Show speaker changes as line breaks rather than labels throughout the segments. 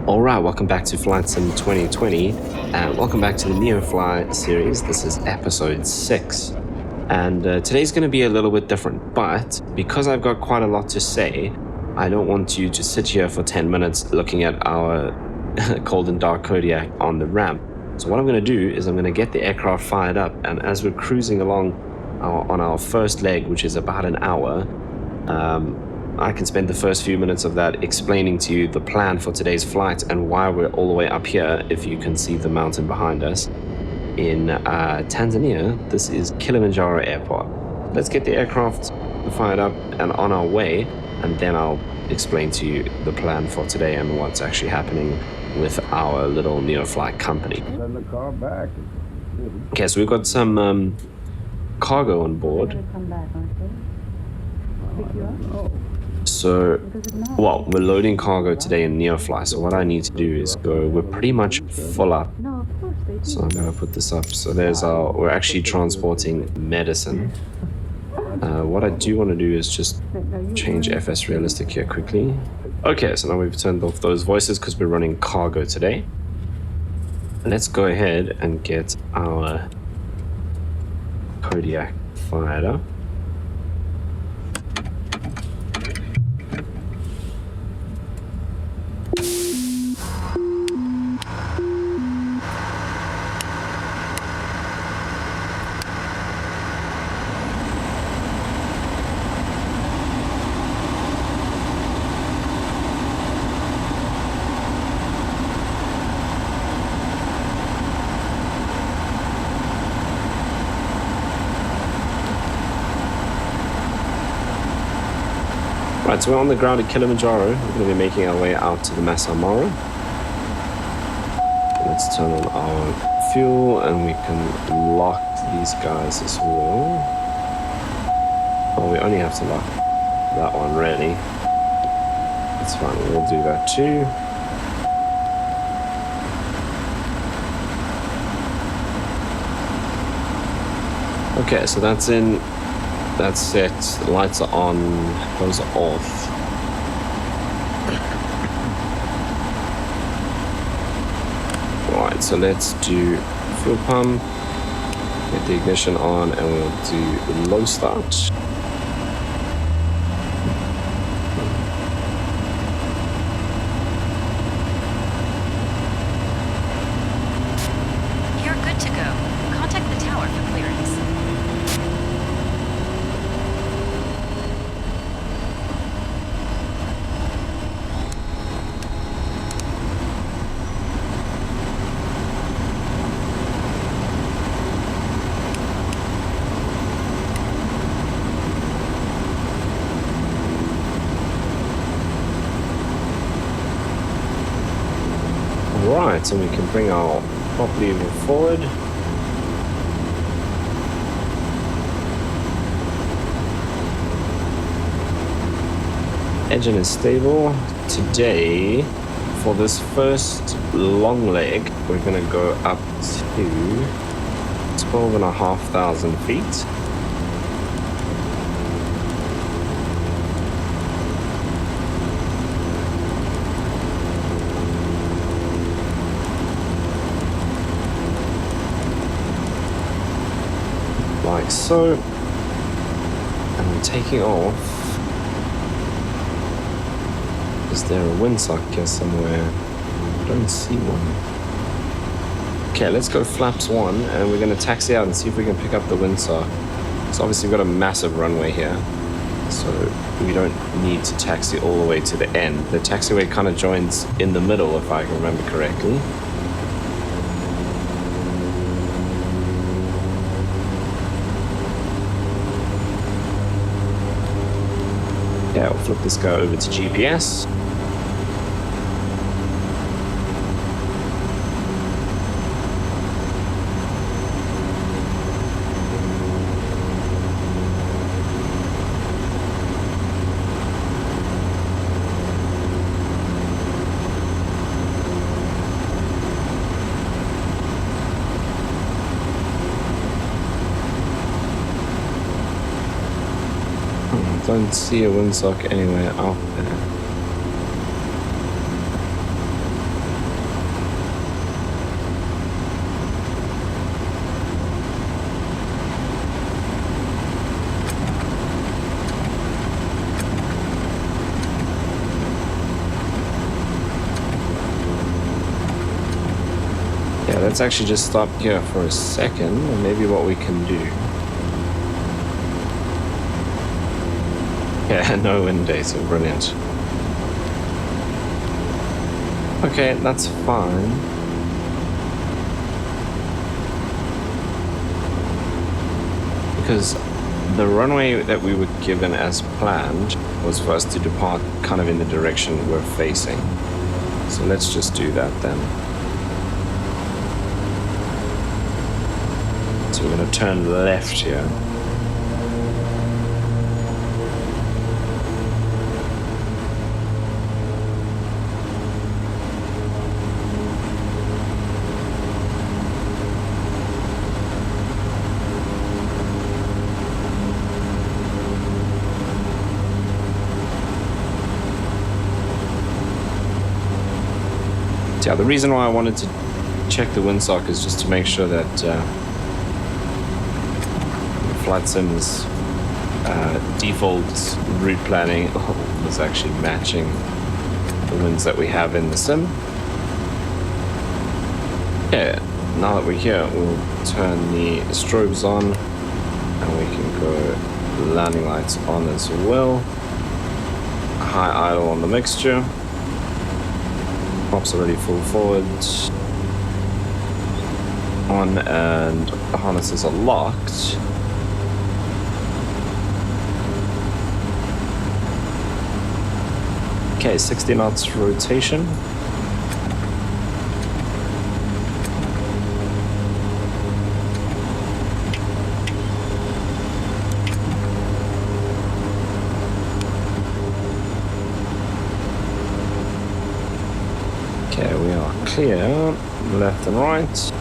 Alright, welcome back to Flight Sim 2020 and welcome back to the Neofly series. This is episode 6 and today's going to be a little bit different, but because I've got quite a lot to say, I don't want you to sit here for 10 minutes looking at our cold and dark Kodiak on the ramp. So what I'm going to do is I'm going to get the aircraft fired up, and as we're cruising along on our first leg, which is about an hour, I can spend the first few minutes of that explaining to you the plan for today's flight and why we're all the way up here, if you can see the mountain behind us, in Tanzania. This is Kilimanjaro Airport. Let's get the aircraft fired up and on our way, and then I'll explain to you the plan for today and what's actually happening with our little Neofly company.
Send the car back.
Okay, so we've got some cargo on board. So, well, we're loading cargo today in Neofly, so what I need to do is we're pretty much full up. So I'm going to put this up. So we're actually transporting medicine. What I do want to do is just change FS realistic here quickly. Okay, so now we've turned off those voices because we're running cargo today. Let's go ahead and get our Kodiak fired up. Right, so we're on the ground at Kilimanjaro. We're going to be making our way out to the Masai Mara. Let's turn on our fuel and we can lock these guys as well. Oh, we only have to lock that one, really. That's fine, we'll do that too. Okay, so that's in. That's set, the lights are on, those are off. Right, so let's do fuel pump, get the ignition on, and we'll do low start.
You're good to go. Contact the tower for clearance.
Right, so we can bring our prop lever forward. Engine is stable. Today, for this first long leg, we're going to go up to 12,500 feet. Like so, and I'm taking off. Is there a windsock here somewhere? I don't see one. Okay, let's go flaps 1, and we're going to taxi out and see if we can pick up the windsock. So obviously we've got a massive runway here, so we don't need to taxi all the way to the end. The taxiway kind of joins in the middle, if I can remember correctly. Okay, I'll flip this guy over to GPS. Don't see a windsock anywhere out there. Okay, let's actually just stop here for a second, and maybe what we can do. Yeah, no wind data, brilliant. Okay, that's fine. Because the runway that we were given as planned was for us to depart kind of in the direction we're facing. So let's just do that then. So we're going to turn left here. Yeah, the reason why I wanted to check the windsock is just to make sure that FlightSim's default route planning was actually matching the winds that we have in the sim. Yeah, now that we're here, we'll turn the strobes on and we can go landing lights on as well. High idle on the mixture. Props already full forward on, and the harnesses are locked. Okay, 60 knots rotation. Okay, we are clear, left and right.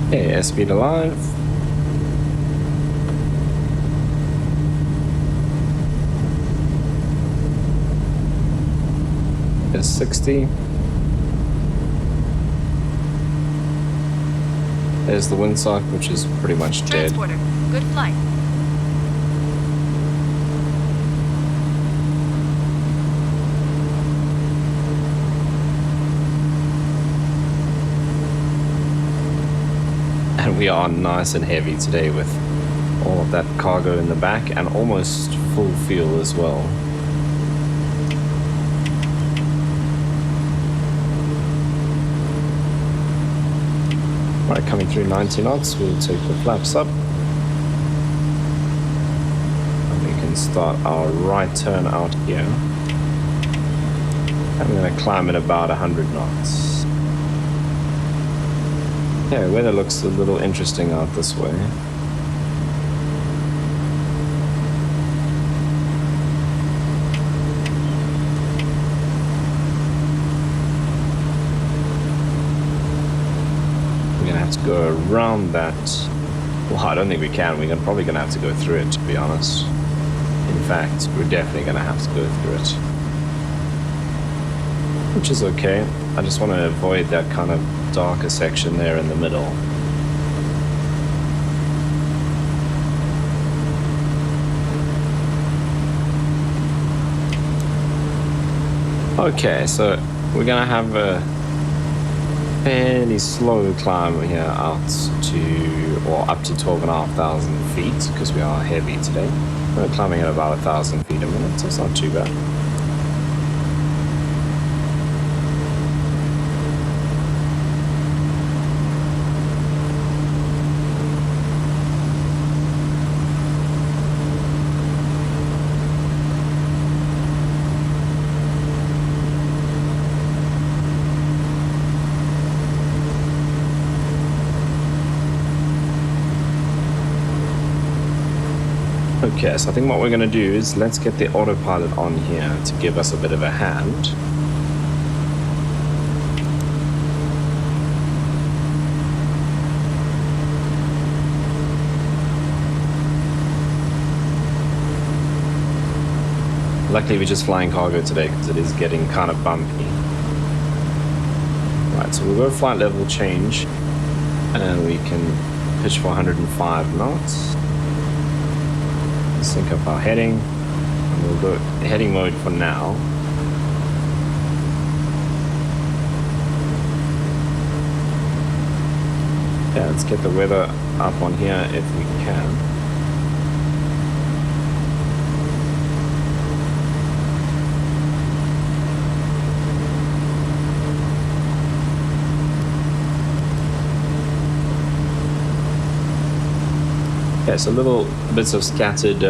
Okay, airspeed alive. Is 60. There's the windsock, which is pretty much dead.
Transporter, good flight.
And we are nice and heavy today with all of that cargo in the back and almost full fuel as well. Right, coming through 90 knots, we'll take the flaps up. And we can start our right turn out here. And we're going to climb at about 100 knots. Yeah, weather looks a little interesting out this way. To go around that. Well, I don't think we can. We're probably going to have to go through it, to be honest. In fact, we're definitely going to have to go through it. Which is okay. I just want to avoid that kind of darker section there in the middle. Okay, so we're going to have a fairly slow climb here out to, or up to 12,500 feet, because we are heavy today. We're climbing at about 1,000 feet a minute, so it's not too bad. Okay, so I think what we're going to do is let's get the autopilot on here to give us a bit of a hand. Luckily we're just flying cargo today because it is getting kind of bumpy. Right, so we'll go flight level change and we can pitch for 105 knots. Sync up our heading. And we'll go heading mode for now. Yeah, let's get the weather up on here if we can. Okay, so little bits of scattered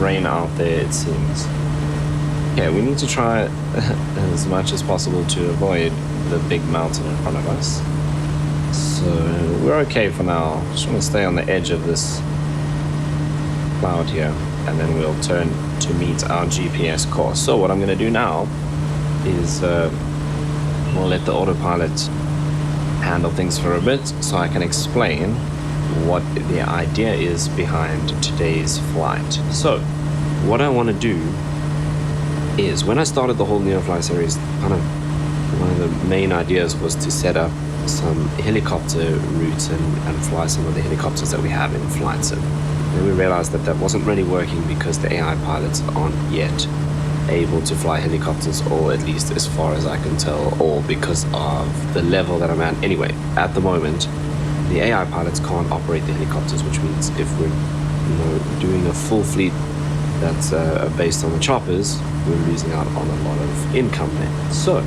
rain out there, it seems. Okay, we need to try as much as possible to avoid the big mountain in front of us. So we're okay for now. Just want to stay on the edge of this cloud here, and then we'll turn to meet our GPS course. So what I'm going to do now is we'll let the autopilot handle things for a bit so I can explain what the idea is behind today's flight. So what I want to do is, when I started the whole Neofly series, kind of one of the main ideas was to set up some helicopter routes and fly some of the helicopters that we have in flight sim. And we realized that wasn't really working because the AI pilots aren't yet able to fly helicopters, or at least as far as I can tell, or because of the level that I'm at. Anyway, at the moment the AI pilots can't operate the helicopters, which means if we're doing a full fleet that's based on the choppers, we're losing out on a lot of income there. So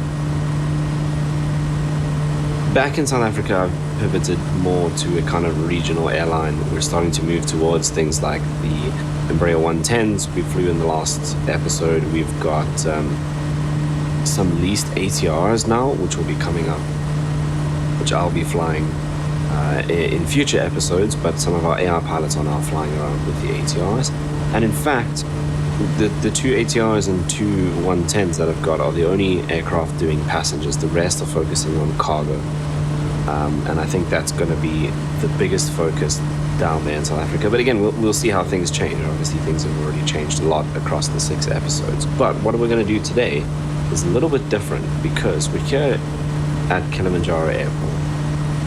back in South Africa, I've pivoted more to a kind of regional airline. We're starting to move towards things like the Embraer 110s we flew in the last episode. We've got some leased ATRs now, which will be coming up, which I'll be flying in future episodes, but some of our AI pilots are now flying around with the ATRs. And in fact, the two ATRs and two 110s that I've got are the only aircraft doing passengers. The rest are focusing on cargo. And I think that's going to be the biggest focus down there in South Africa. But again, we'll see how things change. Obviously, things have already changed a lot across the 6 episodes. But what we're going to do today is a little bit different, because we're here at Kilimanjaro Airport.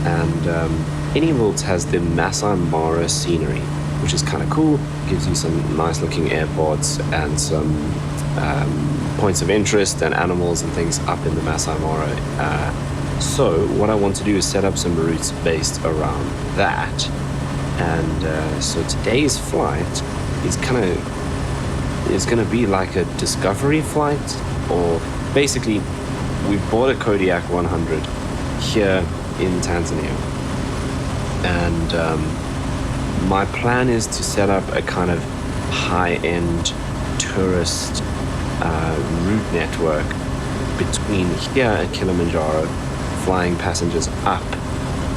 And Anyworlds has the Masai Mara scenery, which is kind of cool. Gives you some nice looking airports and some points of interest and animals and things up in the Masai Mara. So what I want to do is set up some routes based around that. And so today's flight is going to be like a discovery flight, or basically we bought a Kodiak 100 here in Tanzania, and my plan is to set up a kind of high-end tourist route network between here at Kilimanjaro, flying passengers up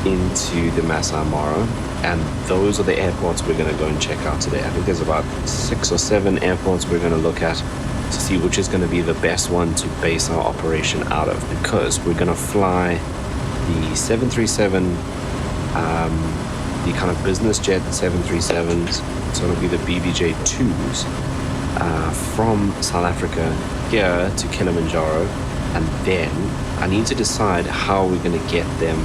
into the Masai Mara, and those are the airports we're going to go and check out today. I think there's about 6 or 7 airports we're going to look at to see which is going to be the best one to base our operation out of, because we're going to fly the 737, the kind of business jet 737s, so it'll be the BBJ2s, from South Africa here to Kilimanjaro, and then I need to decide how we're going to get them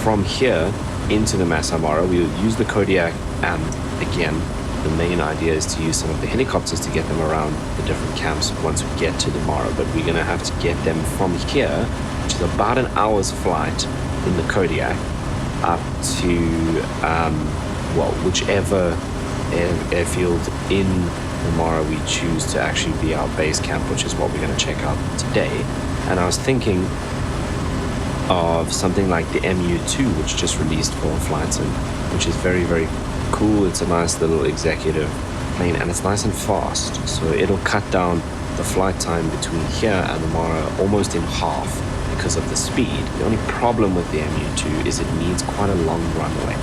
from here into the Masai Mara. We'll use the Kodiak, and again, the main idea is to use some of the helicopters to get them around the different camps once we get to the Mara, but we're going to have to get them from here, which is about an hour's flight in the Kodiak, up to whichever airfield in the Mara we choose to actually be our base camp, which is what we're going to check out today. And I was thinking of something like the MU2, which just released for Flight Sim, which is very, very cool. It's a nice little executive plane, and it's nice and fast, so it'll cut down the flight time between here and the Mara almost in half because of the speed. The only problem with the MU2 is it needs quite a long runway.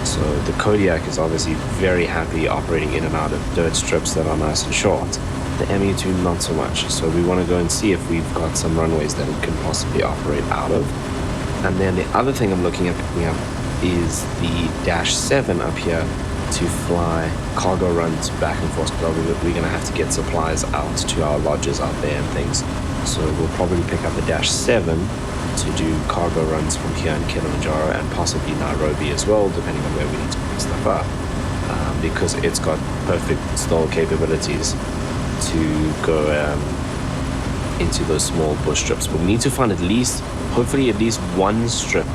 So the Kodiak is obviously very happy operating in and out of dirt strips that are nice and short. The MU2 not so much. So we want to go and see if we've got some runways that it can possibly operate out of. And then the other thing I'm looking at picking up is the Dash 7 up here to to fly cargo runs back and forth, because we're going to have to get supplies out to our lodges out there and things. So we'll probably pick up the Dash 7 to do cargo runs from here in Kilimanjaro and possibly Nairobi as well, depending on where we need to pick stuff up, because it's got perfect stall capabilities to go into those small bush trips. But we need to find hopefully at least one strip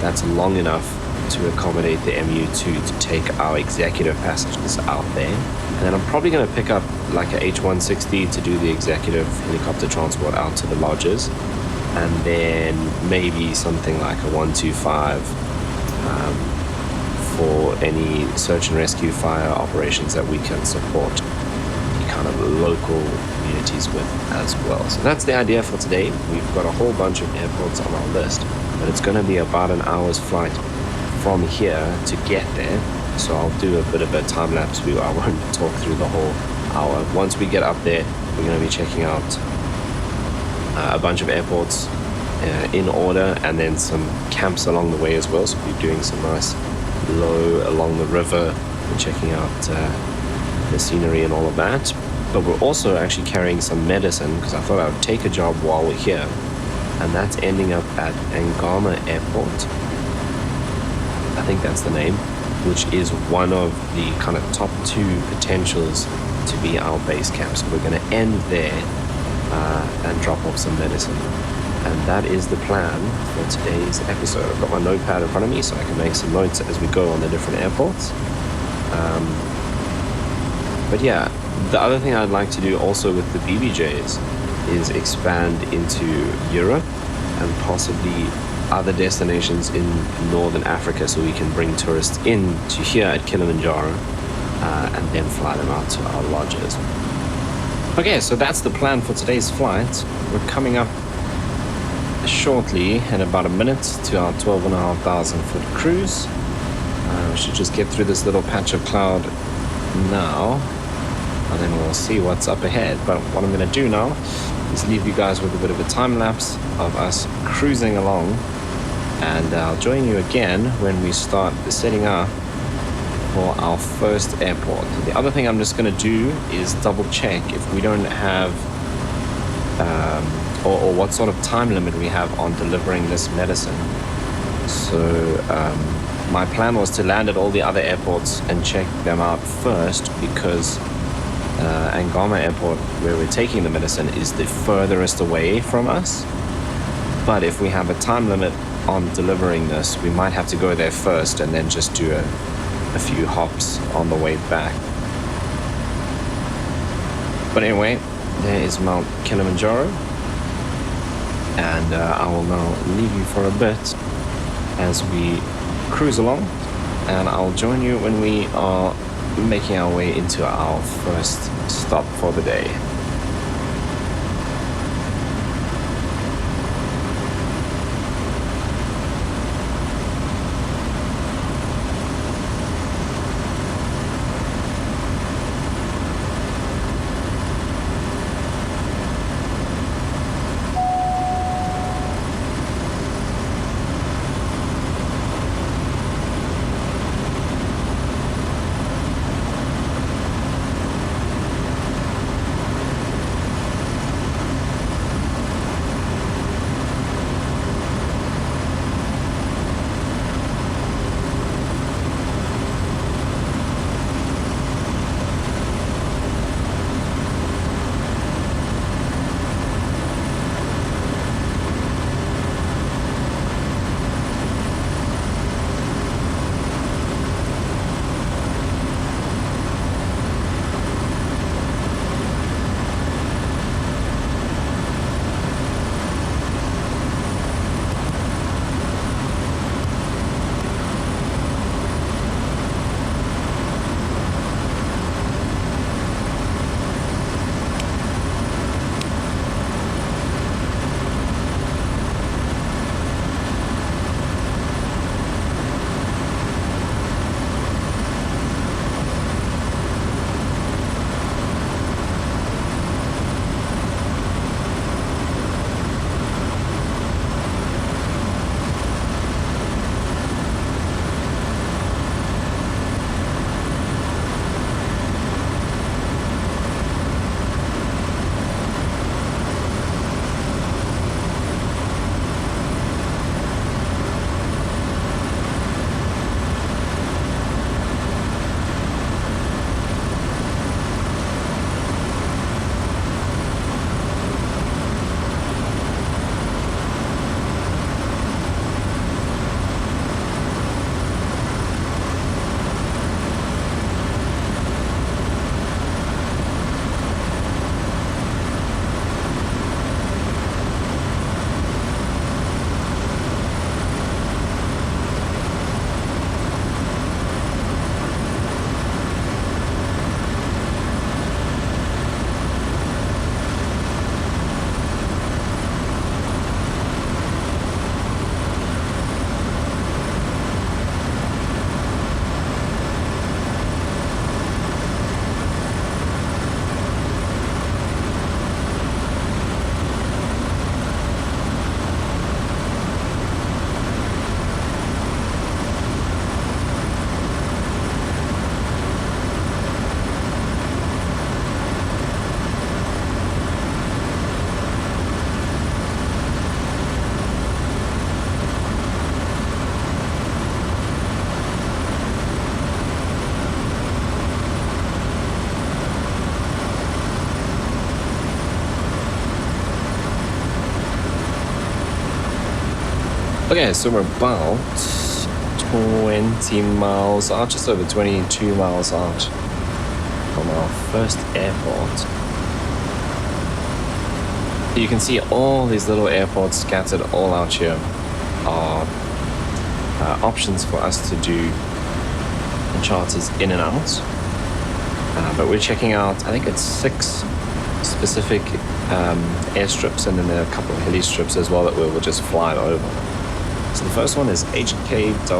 that's long enough to accommodate the MU2 to take our executive passengers out there. And then I'm probably going to pick up like a H160 to do the executive helicopter transport out to the lodges, and then maybe something like a 125 for any search and rescue fire operations that we can support the kind of local communities with as well. So that's the idea for today. We've got a whole bunch of airports on our list, but it's going to be about an hour's flight from here to get there. So I'll do a bit of a time lapse view. I won't talk through the whole hour. Once we get up there, we're going to be checking out a bunch of airports in order, and then some camps along the way as well. So we're doing some nice low along the river and checking out the scenery and all of that. But we're also actually carrying some medicine, because I thought I would take a job while we're here, and that's ending up at Ngama Airport. I think that's the name, which is one of the kind of top 2 potentials to be our base camp. So we're going to end there and drop off some medicine. And that is the plan for today's episode. I've got my notepad in front of me so I can make some notes as we go on the different airports. But yeah, the other thing I'd like to do also with the BBJs is expand into Europe and possibly other destinations in Northern Africa, so we can bring tourists in to here at Kilimanjaro and then fly them out to our lodges. Okay, so that's the plan for today's flight. We're coming up shortly in about a minute to our 12,500 foot cruise. We should just get through this little patch of cloud now, and then we'll see what's up ahead. But what I'm going to do now is leave you guys with a bit of a time lapse of us cruising along, and I'll join you again when we start setting up for our first airport. The other thing I'm just going to do is double check if we don't have or what sort of time limit we have on delivering this medicine. So my plan was to land at all the other airports and check them out first, because Ngama Airport, where we're taking the medicine, is the furthest away from us. But if we have a time limit on delivering this, we might have to go there first and then just do a few hops on the way back. But anyway, there is Mount Kilimanjaro, and I will now leave you for a bit as we cruise along, and I'll join you when we are making our way into our first stop for the day. Okay, so we're about 20 miles out, just over 22 miles out from our first airport. You can see all these little airports scattered all out here are options for us to do charters in and out. But we're checking out, I think it's 6 specific airstrips, and then there are a couple of heli strips as well that we'll just fly over. So the first one is HKXX.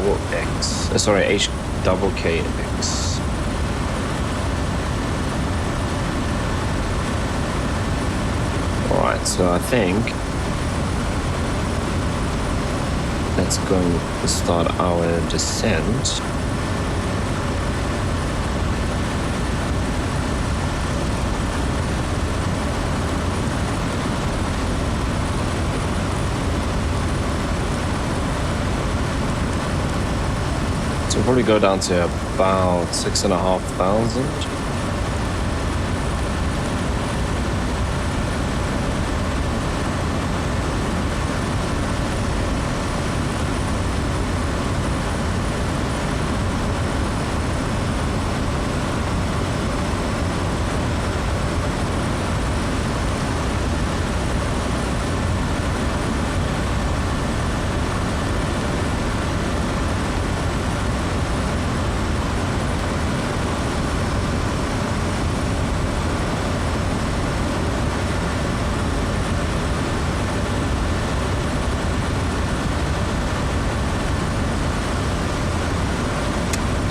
Alright, so I think that's going to start our descent. So we'll probably go down to about 6,500.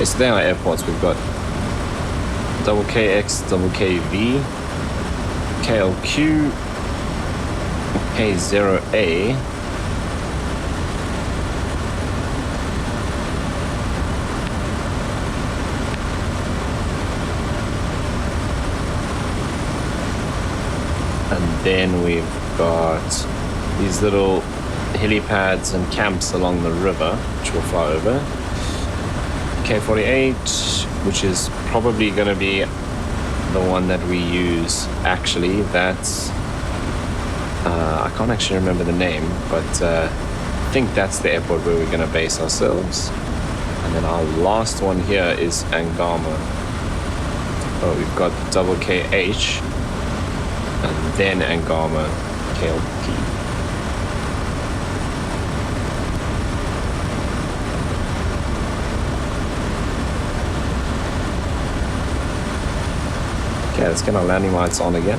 So there are airports. We've got KX, KV, KLQ, K0A, and then we've got these little helipads and camps along the river, which we'll fly over. K48, which is probably going to be the one that we use. Actually, that's I can't actually remember the name, but I think that's the airport where we're going to base ourselves. And then our last one here is Angama. Oh, we've got KH and then Angama, KLP. Okay, let's get our landing lights on again.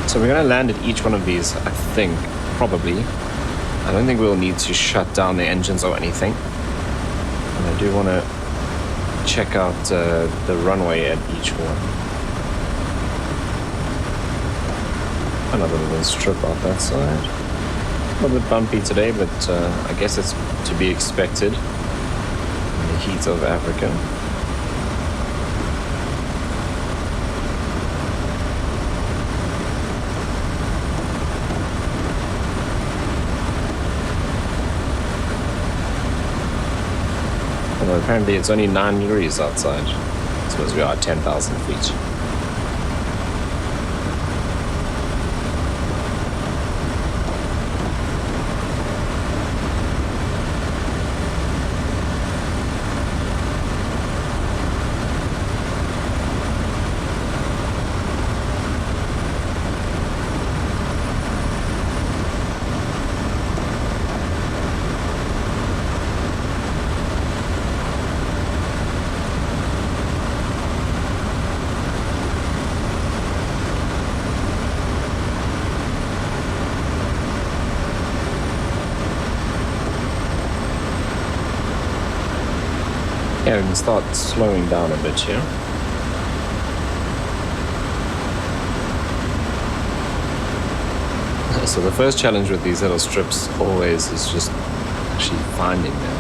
So we're going to land at each one of these, I think, probably. I don't think we'll need to shut down the engines or anything. And I do want to check out the runway at each one. Another little strip out that side. A little bit bumpy today, but I guess it's to be expected in the heat of Africa. Although apparently it's only 9 degrees outside. I suppose we are at 10,000 feet. Yeah, we can start slowing down a bit here. So the first challenge with these little strips always is just actually finding them.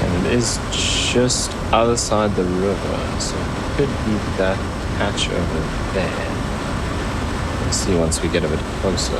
And it is just other side the river, so it could be that patch over there. We'll see once we get a bit closer.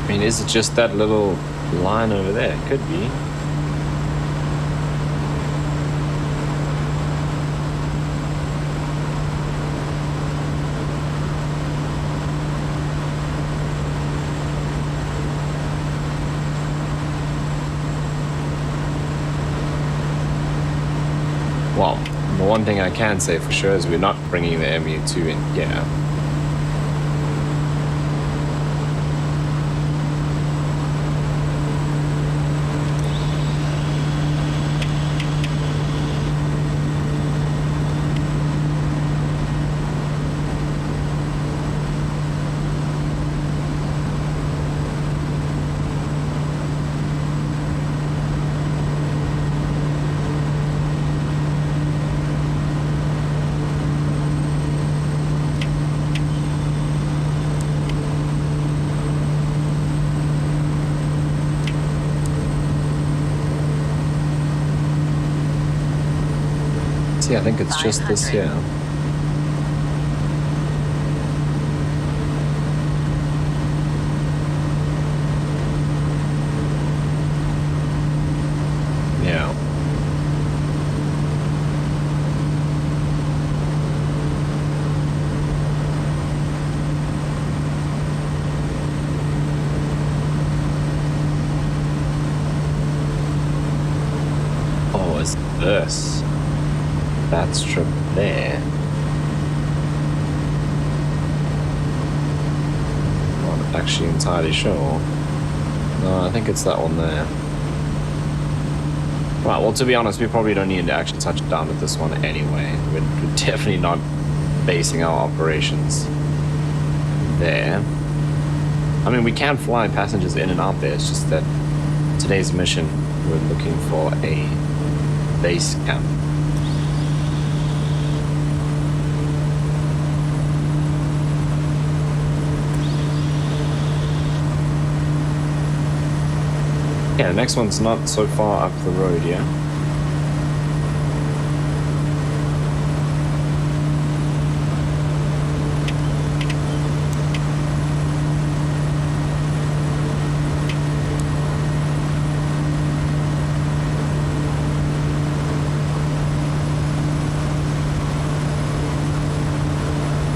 I mean, is it just that little line over there? It could be. Well, the one thing I can say for sure is we're not bringing the MU2 in here. I think it's just this here. Yeah. Oh, it's this. That strip there. I'm not actually entirely sure. No, I think it's that one there. Right, well, to be honest, we probably don't need to actually touch down with this one anyway. We're definitely not basing our operations there. I mean, we can fly passengers in and out there. It's just that today's mission, we're looking for a base camp. Yeah, the next one's not so far up the road, yeah?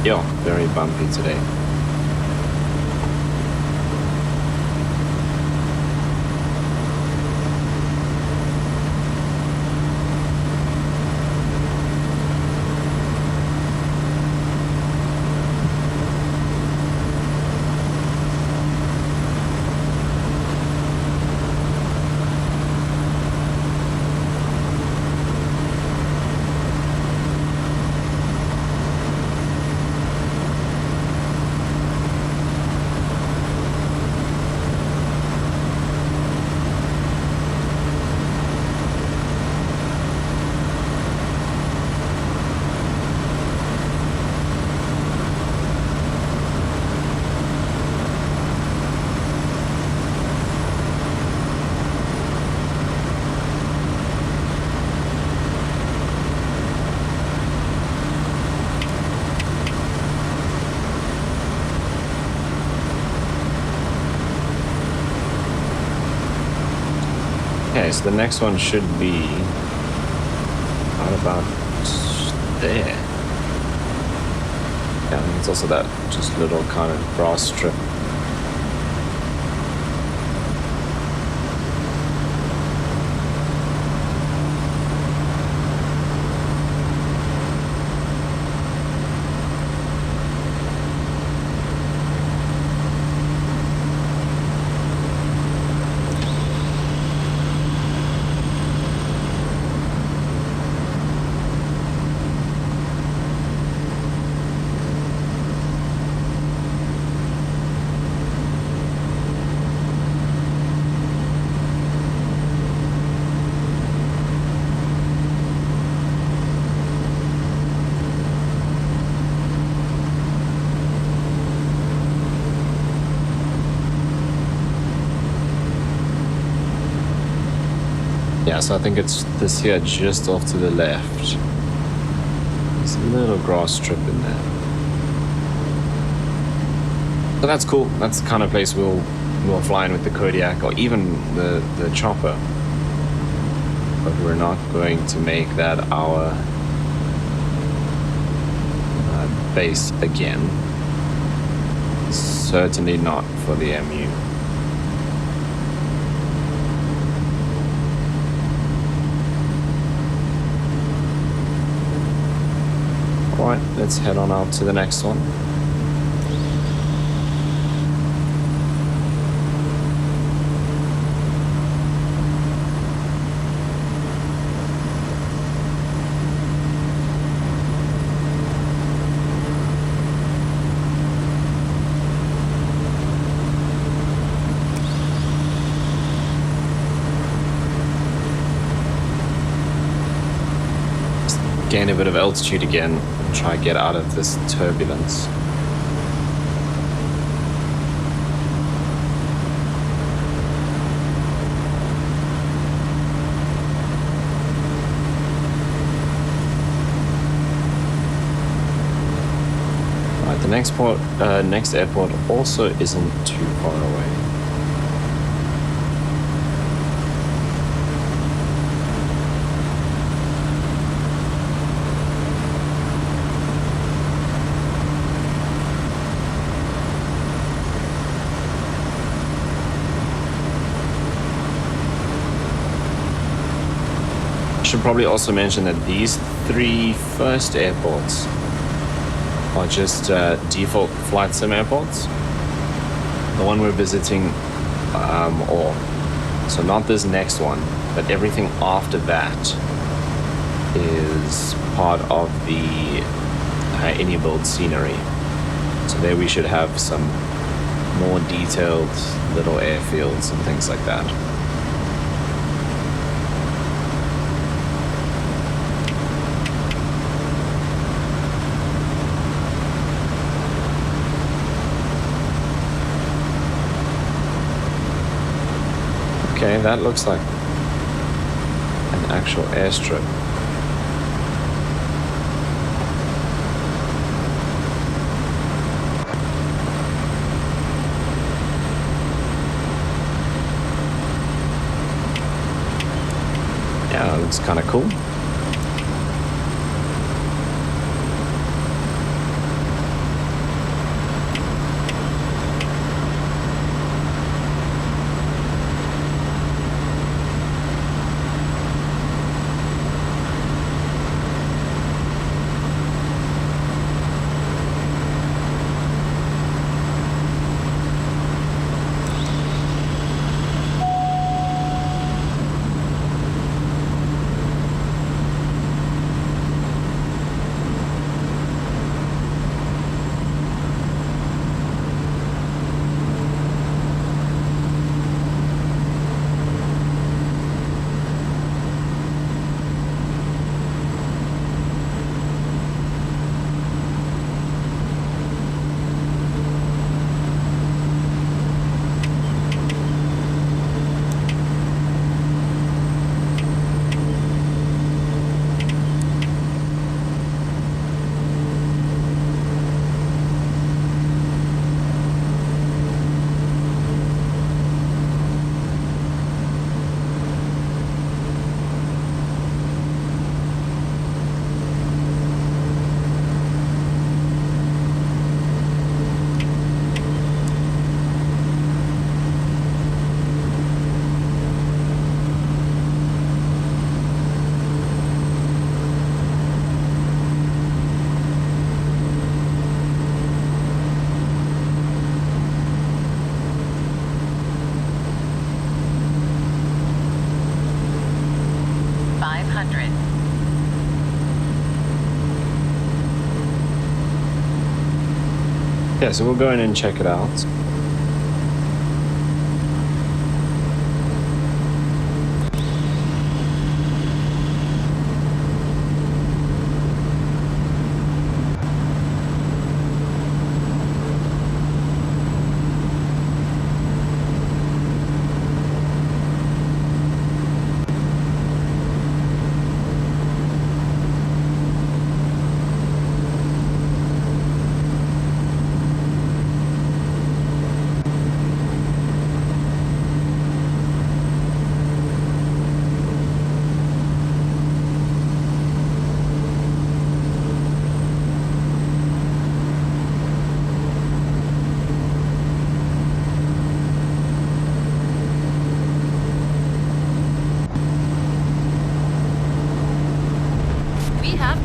Yeah, very bumpy today. Okay, so the next one should be right about there. Yeah, I think it's also that just little kind of grass strip. Yeah, so I think it's this here just off to the left. There's a little grass strip in there. So that's cool. That's the kind of place we'll fly in with the Kodiak or even the chopper. But we're not going to make that our base again. Certainly not for the MU. Alright, let's head on out to the next one. Gain a bit of altitude again and try to get out of this turbulence. Right, the next airport also isn't too far away. Should probably also mention that these three first airports are just default flight sim airports. The one we're visiting, so not this next one, but everything after that is part of the in-build scenery. So there we should have some more detailed little airfields and things like that. Okay, that looks like an actual airstrip. Yeah, that looks kind of cool. Yeah, so we'll go in and check it out.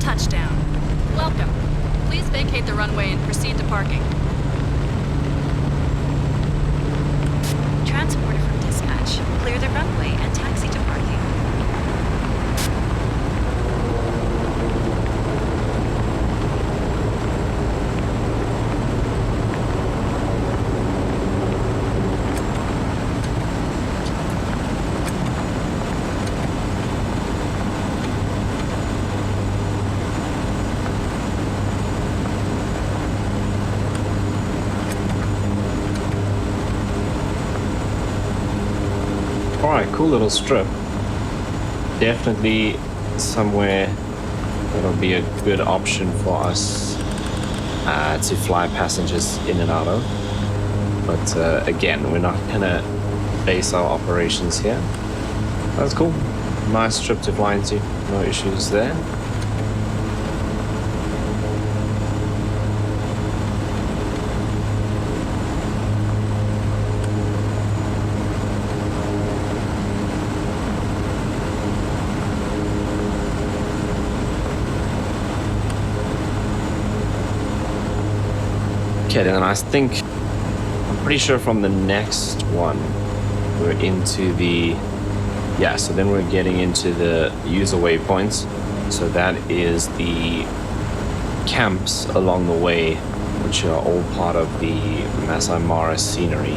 Touchdown. Welcome. Please vacate the runway and proceed to parking. Transporter from dispatch. Clear the runway and taxi to parking.
Alright, cool little strip. Definitely somewhere that'll be a good option for us to fly passengers in and out of. But again, we're not gonna base our operations here. That's cool. Nice strip to fly into. No issues there. Okay, then I think, I'm pretty sure from the next one, we're into the, yeah, so then we're getting into the user waypoints. So that is the camps along the way, which are all part of the Masai Mara scenery.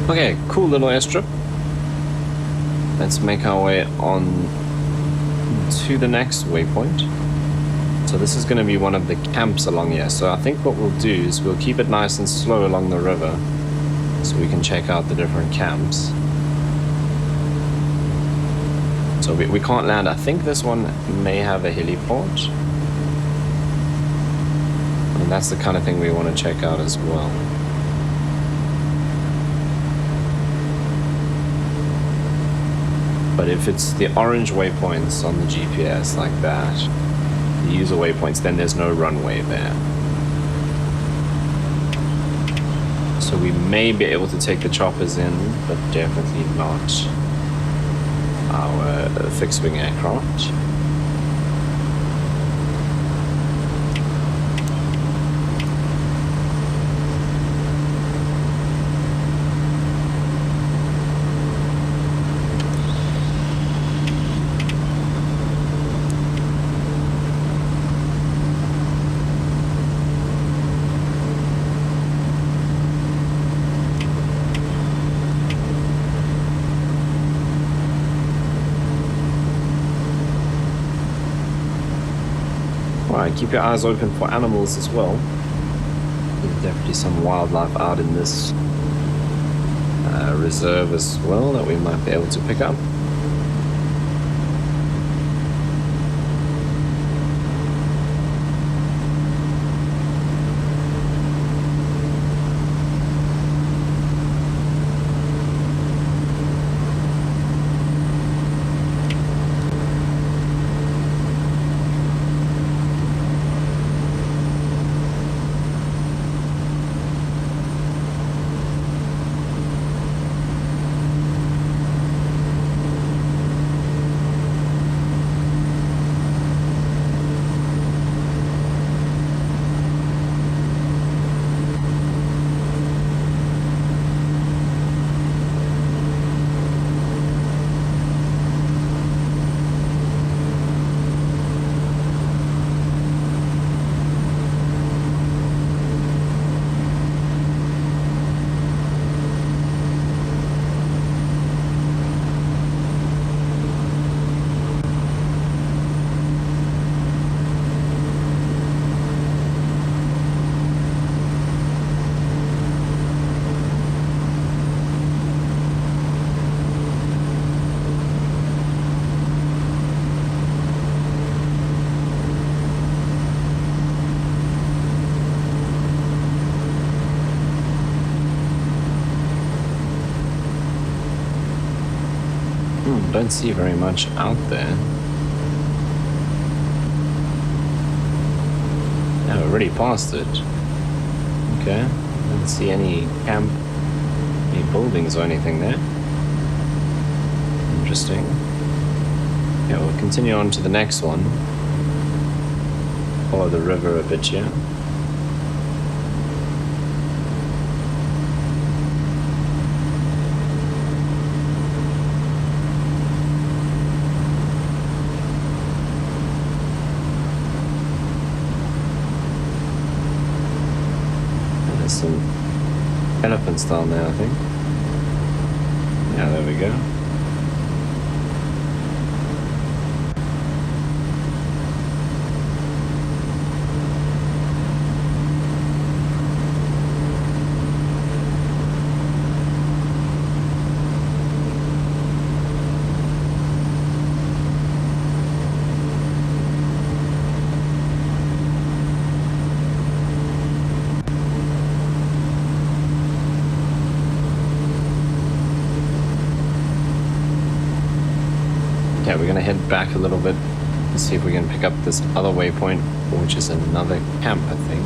Okay, cool little airstrip. Let's make our way on to the next waypoint. So this is going to be one of the camps along here. So I think what we'll do is we'll keep it nice and slow along the river so we can check out the different camps. So we can't land. I think this one may have a heliport. And that's the kind of thing we want to check out as well. But if it's the orange waypoints on the GPS like that, the user waypoints, then there's no runway there. So we may be able to take the choppers in, but definitely not our fixed-wing aircraft. Keep your eyes open for animals as well. There's definitely some wildlife out in this reserve as well that we might be able to pick up. Don't see very much out there. Yeah, we're already past it. Okay, don't see any camp, any buildings or anything there. Interesting. Yeah, we'll continue on to the next one. Follow the river a bit here. Some elephants down there, I think. Yeah, there we go. Yeah, we're gonna head back a little bit and see if we can pick up this other waypoint, which is another camp, I think.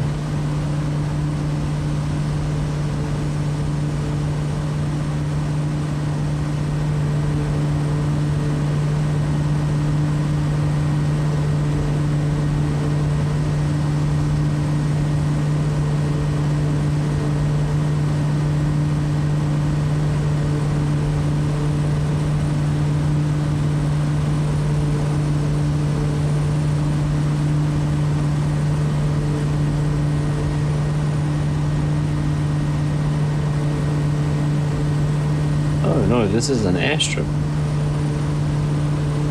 No, this is an airstrip.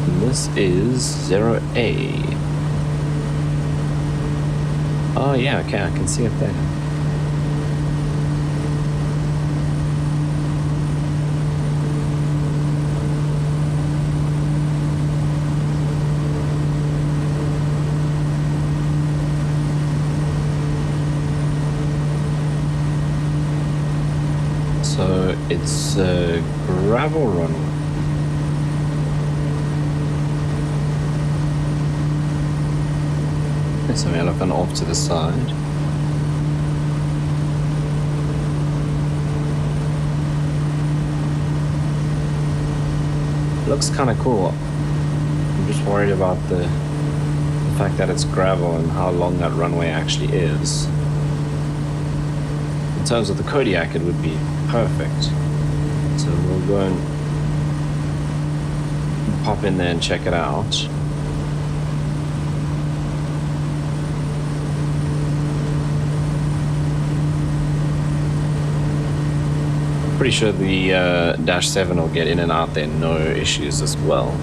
And this is 0A. Oh yeah, okay, I can see it there. So it's a gravel runway. There's some elephant off to the side. Looks kind of cool. I'm just worried about the fact that it's gravel and how long that runway actually is. In terms of the Kodiak, it would be perfect. So we'll go and pop in there and check it out. Pretty sure the Dash 7 will get in and out there, no issues as well.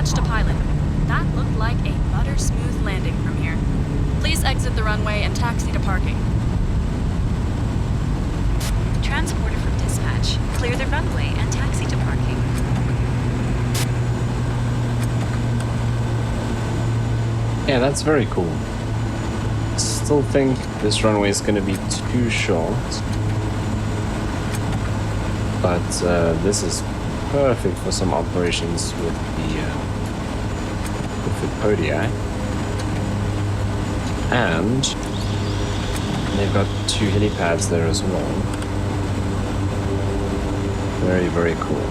To pilot. That looked like a butter-smooth landing from here. Please exit the runway and taxi to parking.
Transporter from dispatch. Clear the runway and taxi to parking.
Yeah, that's very cool. Still think this runway is going to be too short. But this is perfect for some operations with the Kodiak. And they've got 2 helipads there as well. Very, very cool.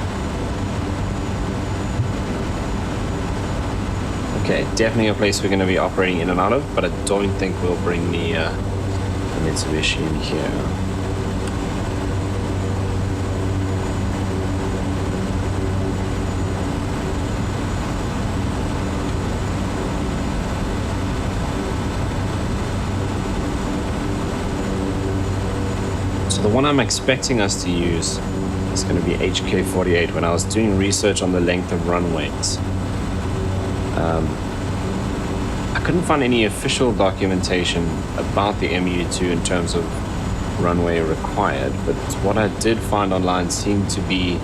Okay, definitely a place we're going to be operating in and out of, but I don't think we'll bring the Mitsubishi in here. The one I'm expecting us to use is going to be HK48. When I was doing research on the length of runways, I couldn't find any official documentation about the MU2 in terms of runway required, but what I did find online seemed to be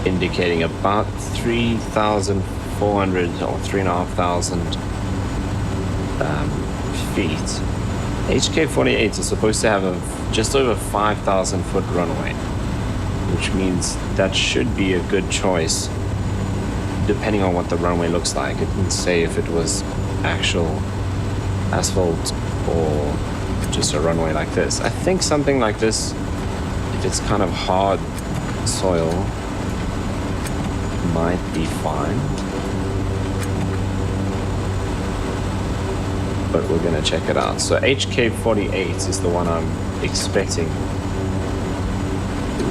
indicating about 3,400 or 3,500 feet. HK48 is supposed to have a just over 5,000 foot runway, which means that should be a good choice depending on what the runway looks like. It didn't say if it was actual asphalt or just a runway like this. I think something like this, if it's kind of hard soil, might be fine. But we're going to check it out. So HK48 is the one I'm expecting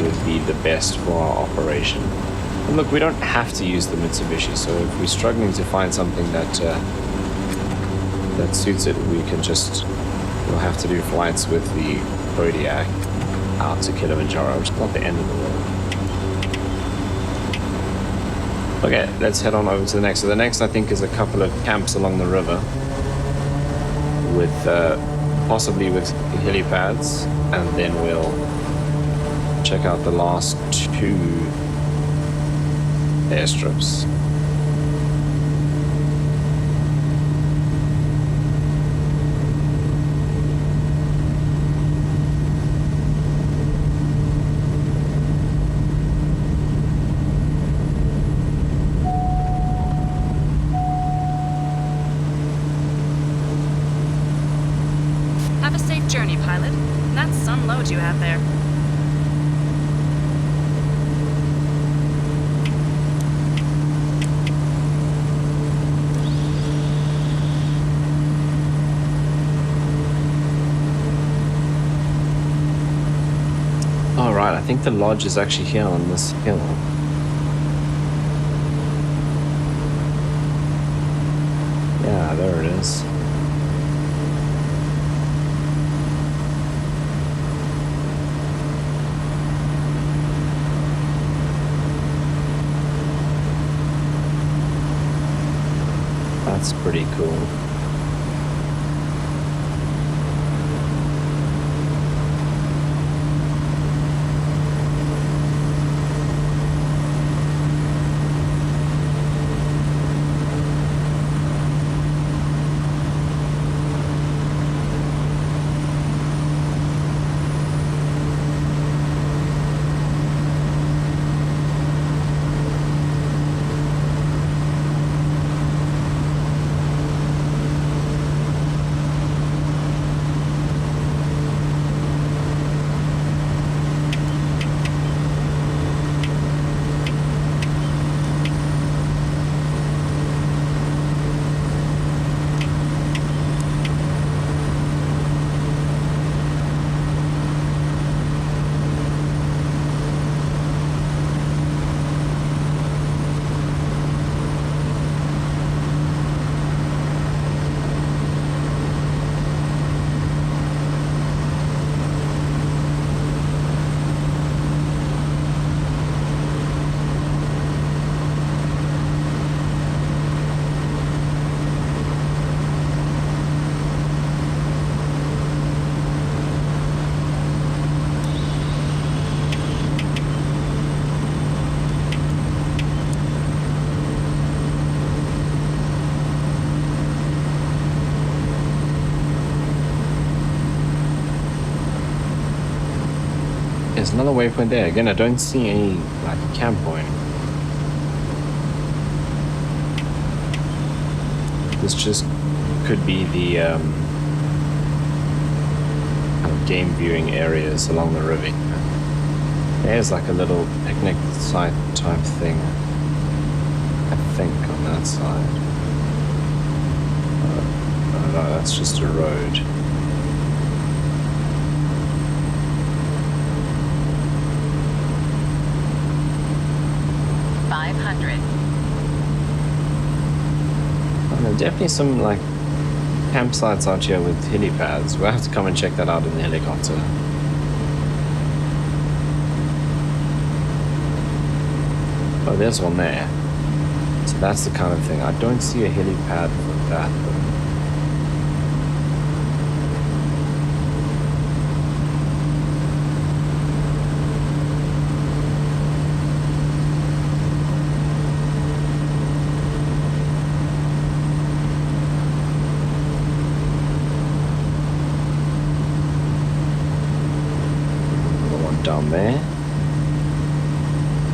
would be the best for our operation. And look, we don't have to use the Mitsubishi, so if we're struggling to find something that that suits it, we'll have to do flights with the Kodiak out to Kilimanjaro, which is not the end of the world. Okay, let's head on over to the next. So the next, I think, is a couple of camps along the river with possibly with helipads, and then we'll check out the last 2 airstrips.
pilot. That's some load you have there.
All right, I think the lodge is actually here on this hill. Yeah, there it is. That's pretty cool. There's another waypoint there. Again, I don't see any like camp point. This just could be the kind of game viewing areas along the river. There's like a little picnic site type thing, I think, on that side. Oh no, that's just a road. Definitely some like campsites out here with helipads. We'll have to come and check that out in the helicopter. Oh, there's one there. So that's the kind of thing. I don't see a helipad for that though. Down there.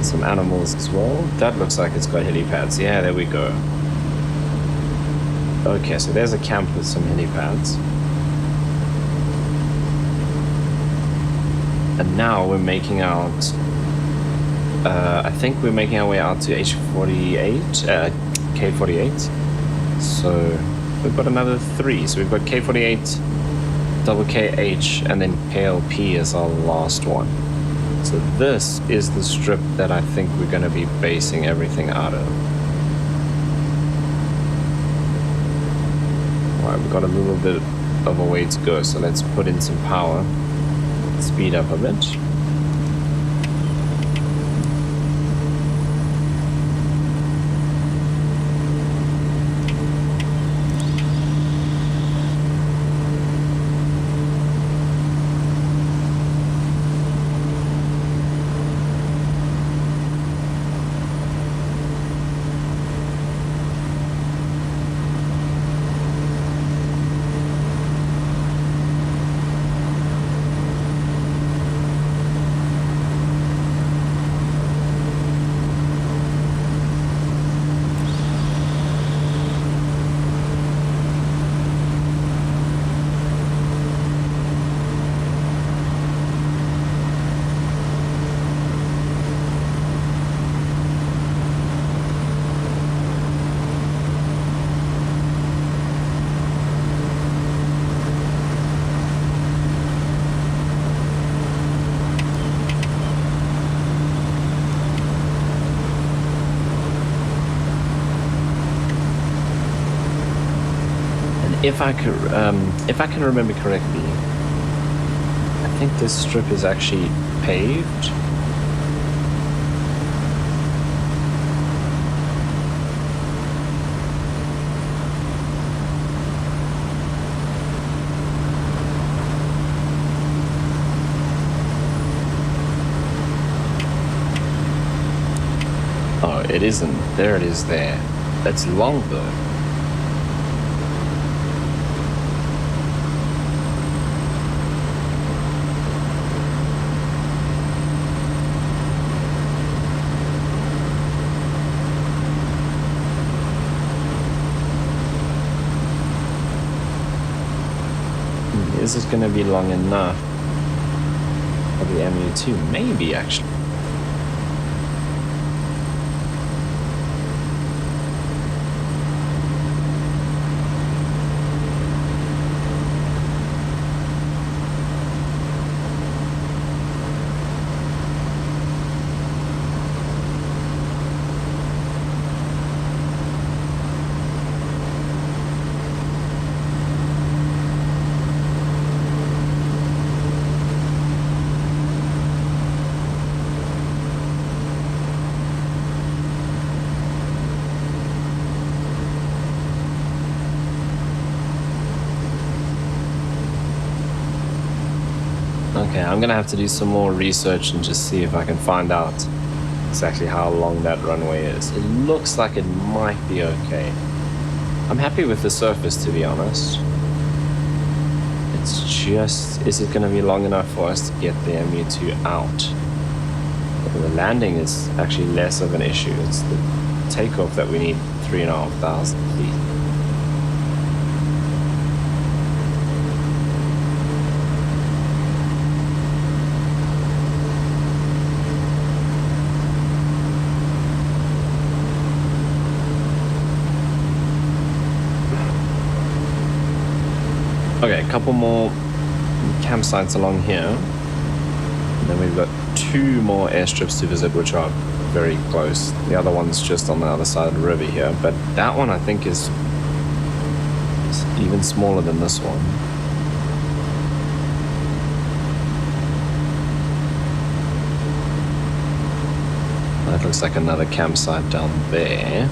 Some animals as well. That looks like it's got helipads. Yeah, there we go. Okay, so there's a camp with some helipads. And now we're making out... I think we're making our way out to K48. So we've got another 3. So we've got K48, double KH, and then KLP is our last one. So this is the strip that I think we're going to be basing everything out of. Alright, we've got a little bit of a way to go, so let's put in some power. Speed up a bit. if I can remember correctly, I think this strip is actually paved. Oh, it isn't. There it is there. That's long though. Is it going to be long enough for the MU2? Maybe, actually. Okay, I'm gonna have to do some more research and just see if I can find out exactly how long that runway is. It looks like it might be okay. I'm happy with the surface, to be honest. It's just, is it gonna be long enough for us to get the MU2 out? The landing is actually less of an issue. It's the takeoff that we need 3,500 feet. Okay, a couple more campsites along here. And then we've got 2 more airstrips to visit, which are very close. The other one's just on the other side of the river here, but that one I think is even smaller than this one. That looks like another campsite down there.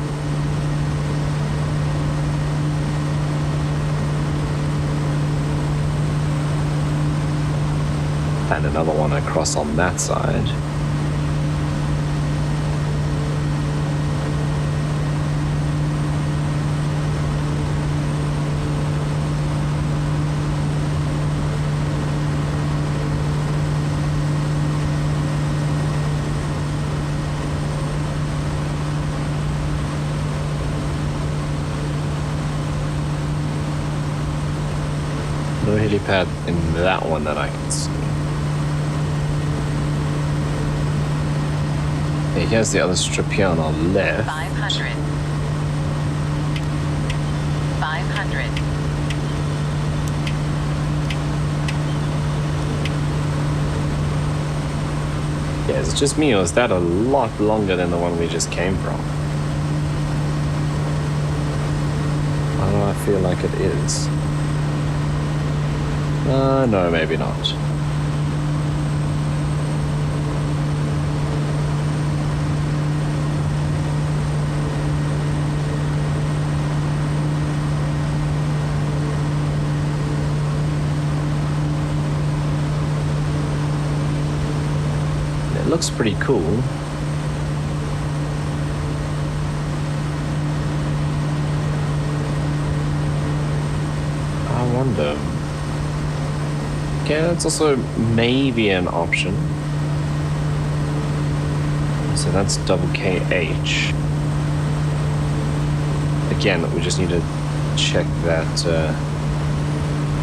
And another one across on that side. No helipad in that one that I can see. Okay, here's the other strip here on our left.
500. 500.
Yeah, is it just me or is that a lot longer than the one we just came from? Why do I feel like it is? No, maybe not. It looks pretty cool. I wonder. Okay, that's also maybe an option. So that's double KH. Again, we just need to check that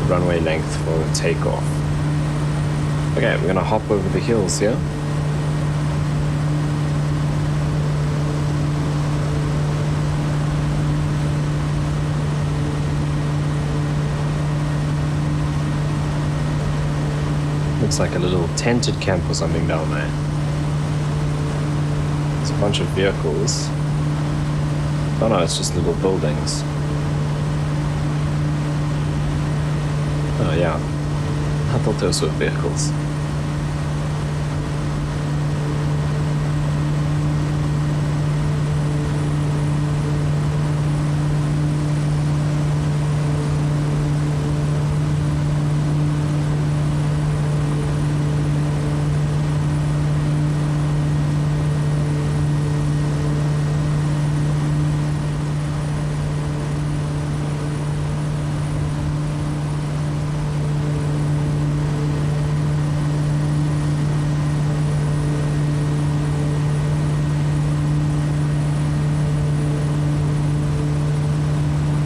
runway length for the takeoff. Okay, we're gonna hop over the hills here. Looks like a little tented camp or something down there. There's a bunch of vehicles. Oh no, it's just little buildings. Oh yeah, I thought those were vehicles.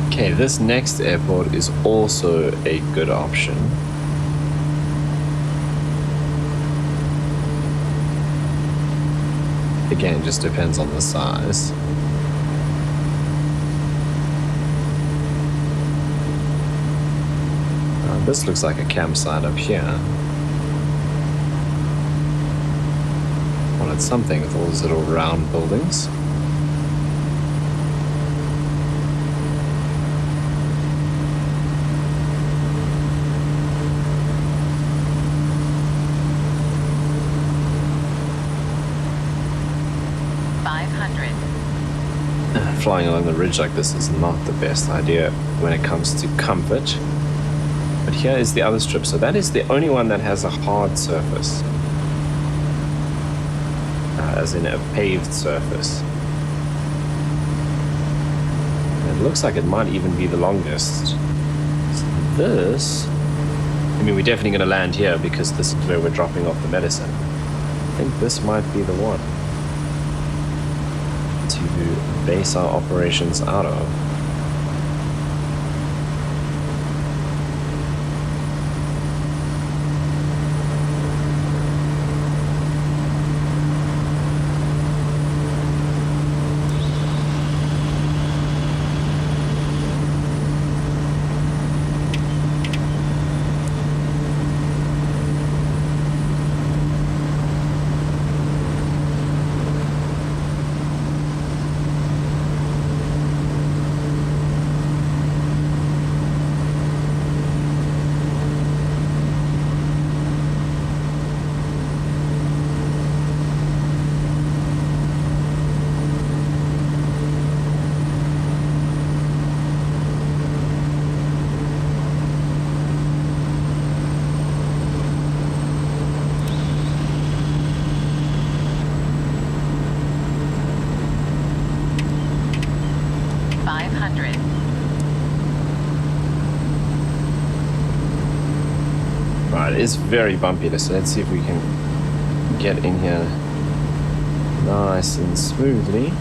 Okay, this next airport is also a good option. Again, just depends on the size. This looks like a campsite up here. Well, it's something with all those little round buildings. Flying along the ridge like this is not the best idea when it comes to comfort. But here is the other strip, so that is the only one that has a hard surface, as in a paved surface. And it looks like it might even be the longest. So this, I mean, we're definitely going to land here because this is where we're dropping off the medicine. I think this might be the one to base our operations out of. It is very bumpy, so let's see if we can get in here nice and smoothly.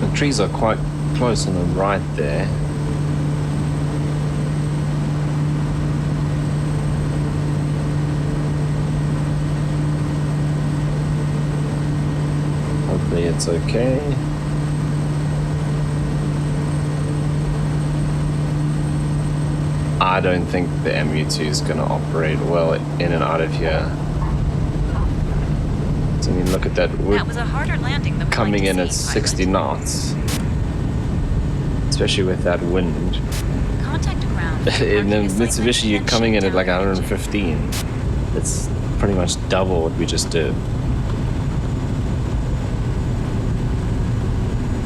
The trees are quite close on the right there. Hopefully it's okay. I don't think the MU2 is going to operate well in and out of here. So, I mean, look at that.
That was a harder landing than
coming in at 60 knots, especially with that wind.
Contact ground.
In the Mitsubishi, you're coming in at like 115. It's pretty much double what we just did.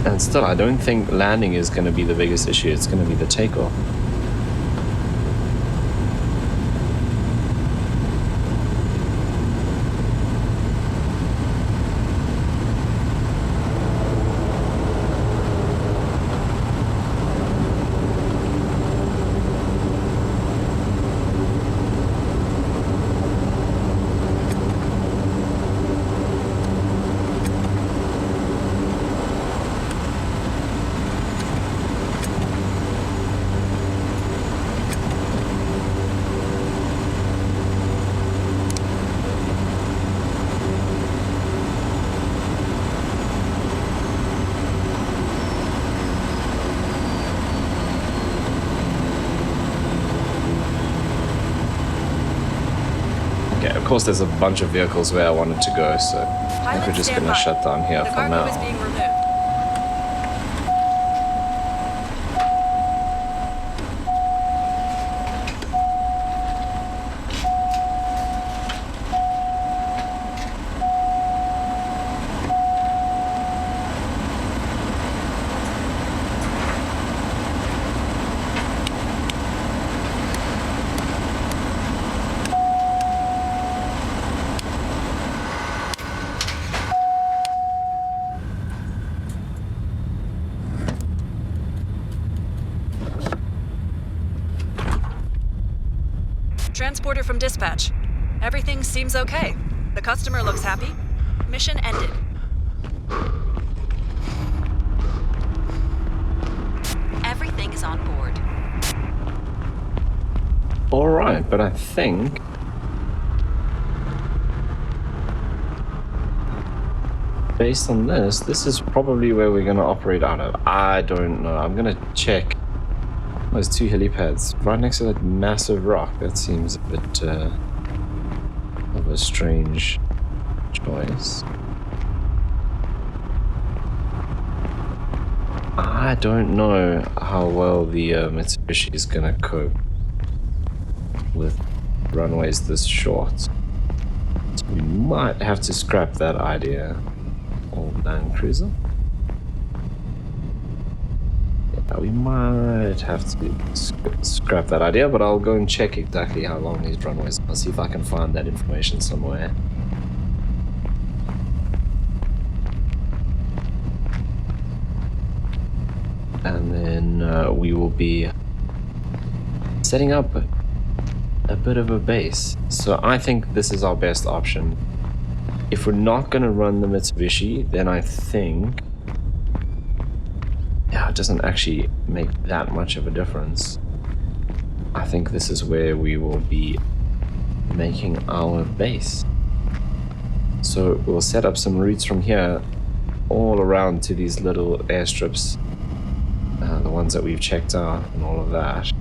And still, I don't think landing is going to be the biggest issue. It's going to be the takeoff. Of course, there's a bunch of vehicles where I wanted to go, so I think we're just going to shut down here for now.
The cargo is being removed. Transporter from dispatch. Everything seems okay. The customer looks happy. Mission ended.
Everything is on board.
Alright, but I think based on this is probably where we're going to operate out of. I don't know. I'm going to check those two helipads right next to that massive rock. That seems a bit of a strange choice. I don't know how well the Mitsubishi is going to cope with runways this short. So we might have to scrap that idea. Old Land Cruiser. Yeah, we might have to scrap that idea, but I'll go and check exactly how long these runways are. I'll see if I can find that information somewhere. And then we will be setting up a bit of a base. So I think this is our best option. If we're not going to run the Mitsubishi, then I think it doesn't actually make that much of a difference. I think this is where we will be making our base. So we'll set up some routes from here all around to these little airstrips, the ones that we've checked out and all of that,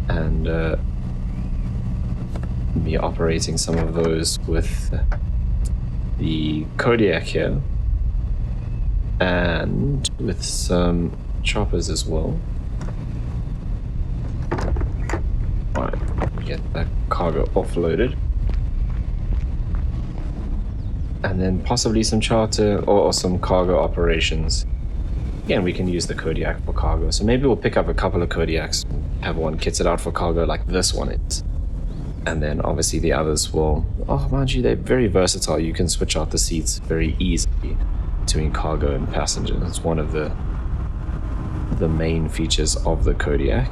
and be operating some of those with the Kodiak here and with some choppers as well. Right, get that cargo offloaded, and then possibly some charter or some cargo operations. Again, we can use the Kodiak for cargo, so maybe we'll pick up a couple of Kodiaks, have one kitted out for cargo like this one is. And then obviously the others will, oh mind you, they're very versatile. You can switch out the seats very easily between cargo and passenger. It's one of the main features of the Kodiak.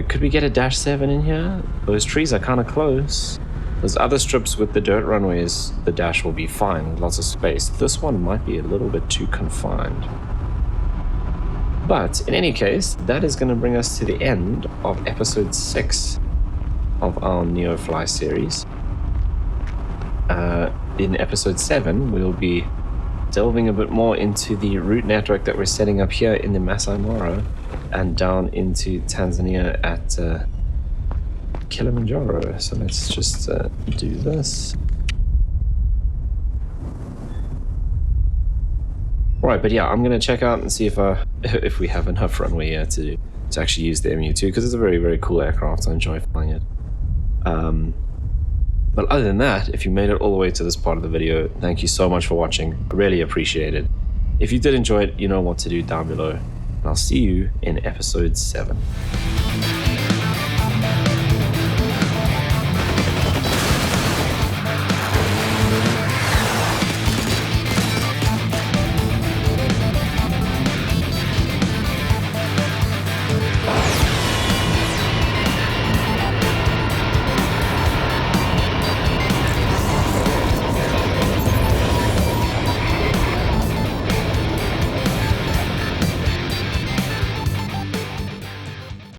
Could we get a Dash 7 in here? Those trees are kind of close. Those other strips with the dirt runways, the Dash will be fine, lots of space. This one might be a little bit too confined. But in any case, that is going to bring us to the end of episode 6 of our Neofly series. In episode 7, we'll be delving a bit more into the route network that we're setting up here in the Masai Mara and down into Tanzania at Kilimanjaro. So let's just do this. Right, but yeah, I'm going to check out and see if we have enough runway here to actually use the MU2, because it's a very, very cool aircraft. I enjoy flying it. But other than that, if you made it all the way to this part of the video, thank you so much for watching. I really appreciate it. If you did enjoy it, you know what to do down below. And I'll see you in episode 7.